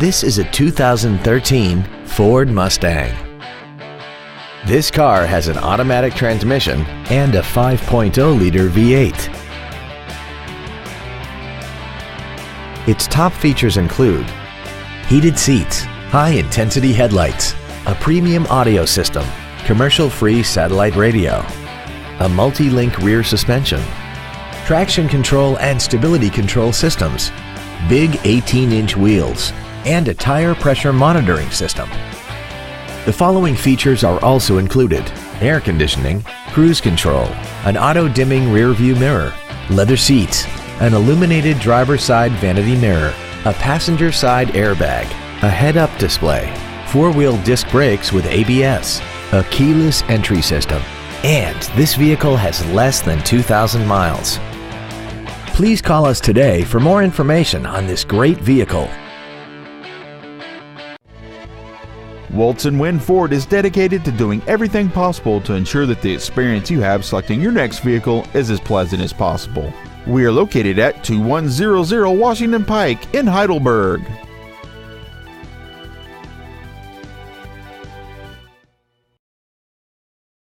This is a 2013 Ford Mustang. This car has an automatic transmission and a 5.0-liter V8. Its top features include heated seats, high-intensity headlights, a premium audio system, commercial-free satellite radio, a multi-link rear suspension, traction control and stability control systems, big 18-inch wheels, and a tire pressure monitoring system. The following features are also included: air conditioning, cruise control, an auto-dimming rear-view mirror, leather seats, an illuminated driver's side vanity mirror, a passenger side airbag, a head-up display, four-wheel disc brakes with ABS, a keyless entry system, and this vehicle has less than 2,000 miles. Please call us today for more information on this great vehicle. Woltz & Wind Ford is dedicated to doing everything possible to ensure that the experience you have selecting your next vehicle is as pleasant as possible. We are located at 2100 Washington Pike in Heidelberg.